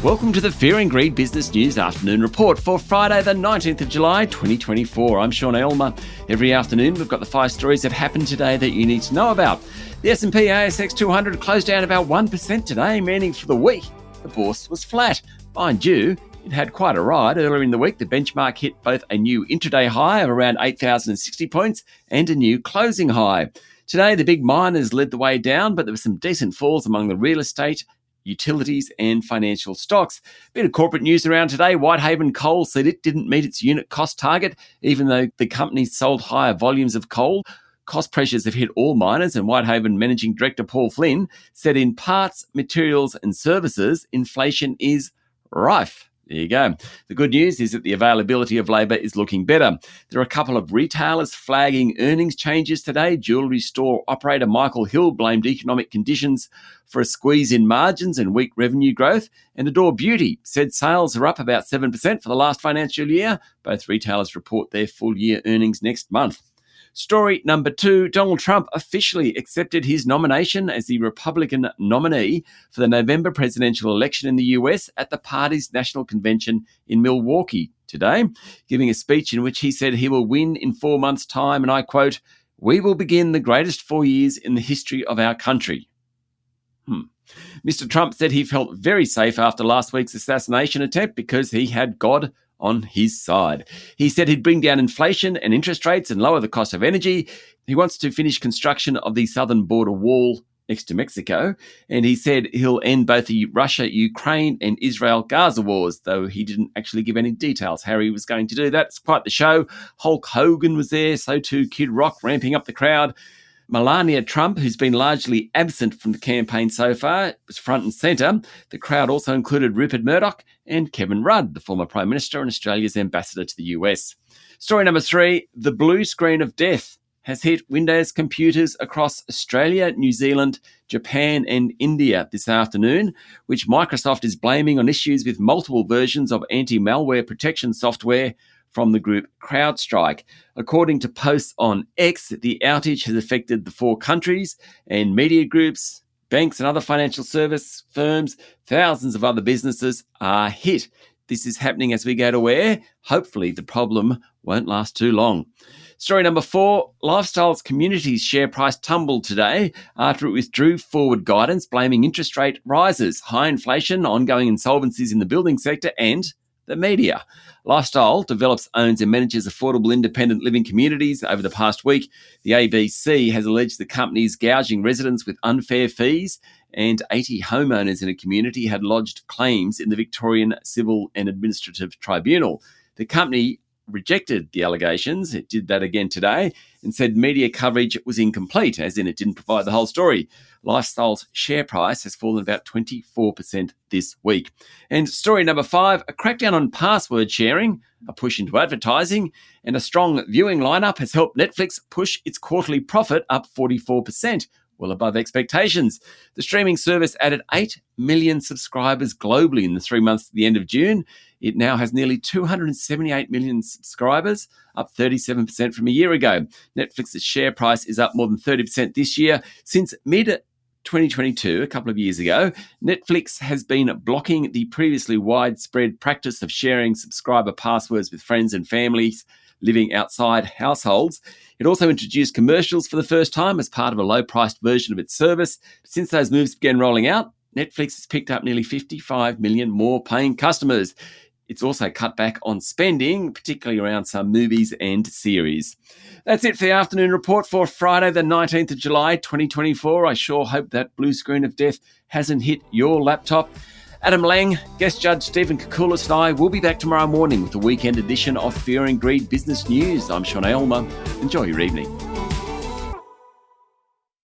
Welcome to the Fear and Greed Business News Afternoon Report for Friday the 19th of July 2024. I'm Sean Aylmer. Every afternoon we've got the 5 stories that happened today that you need to know about. The S&P ASX 200 closed down about 1% today, meaning for the week the bourse was flat. Mind you, it had quite a ride. Earlier in the week, the benchmark hit both a new intraday high of around 8,060 points and a new closing high. Today, the big miners led the way down, but there were some decent falls among the real estate, utilities and financial stocks. Bit of corporate news around today. Whitehaven Coal said it didn't meet its unit cost target, even though the company sold higher volumes of coal. Cost pressures have hit all miners, and Whitehaven Managing Director Paul Flynn said in parts, materials and services, inflation is rife. There you go. The good news is that the availability of labour is looking better. There are a couple of retailers flagging earnings changes today. Jewellery store operator Michael Hill blamed economic conditions for a squeeze in margins and weak revenue growth. And Adore Beauty said sales are up about 7% for the last financial year. Both retailers report their full year earnings next month. Story number 2, Donald Trump officially accepted his nomination as the Republican nominee for the November presidential election in the US at the party's national convention in Milwaukee today, giving a speech in which he said he will win in 4 months' time, and I quote, "We will begin the greatest 4 years in the history of our country." Mr. Trump said he felt very safe after last week's assassination attempt because he had God on his side. He said he'd bring down inflation and interest rates and lower the cost of energy. He wants to finish construction of the southern border wall next to Mexico. And he said he'll end both the Russia, Ukraine and Israel Gaza wars, though he didn't actually give any details how he was going to do that. It's quite the show. Hulk Hogan was there, so too Kid Rock ramping up the crowd. Melania Trump, who's been largely absent from the campaign so far, was front and centre. The crowd also included Rupert Murdoch and Kevin Rudd, the former Prime Minister and Australia's ambassador to the US. Story number 3, the blue screen of death has hit Windows computers across Australia, New Zealand, Japan and India this afternoon, which Microsoft is blaming on issues with multiple versions of anti-malware protection software from the group CrowdStrike. According to posts on X, the outage has affected the 4 countries and media groups, banks and other financial service firms. Thousands of other businesses are hit. This is happening as we go to air. Hopefully the problem won't last too long. Story number 4, Lifestyle's Communities share price tumbled today after it withdrew forward guidance, blaming interest rate rises, high inflation, ongoing insolvencies in the building sector and the media. Lifestyle develops, owns and manages affordable independent living communities. Over the past week, the ABC has alleged the company is gouging residents with unfair fees, and 80 homeowners in a community had lodged claims in the Victorian Civil and Administrative Tribunal. The company rejected the allegations. It did that again today and said media coverage was incomplete, as in it didn't provide the whole story. Lifestyle's share price has fallen about 24% this week. And story number 5, a crackdown on password sharing, a push into advertising, and a strong viewing lineup has helped Netflix push its quarterly profit up 44%. Well above expectations. The streaming service added 8 million subscribers globally in the 3 months to the end of June. It now has nearly 278 million subscribers, up 37% from a year ago. Netflix's share price is up more than 30% this year. Since mid-2022, a couple of years ago, Netflix has been blocking the previously widespread practice of sharing subscriber passwords with friends and families living outside households. It also introduced commercials for the first time as part of a low-priced version of its service. Since those moves began rolling out, Netflix has picked up nearly 55 million more paying customers. It's also cut back on spending, particularly around some movies and series. That's it for the afternoon report for Friday, the 19th of July, 2024. I sure hope that blue screen of death hasn't hit your laptop. Adam Lang, guest judge Stephen Koukoulas and I will be back tomorrow morning with the weekend edition of Fear and Greed Business News. I'm Sean Aylmer. Enjoy your evening.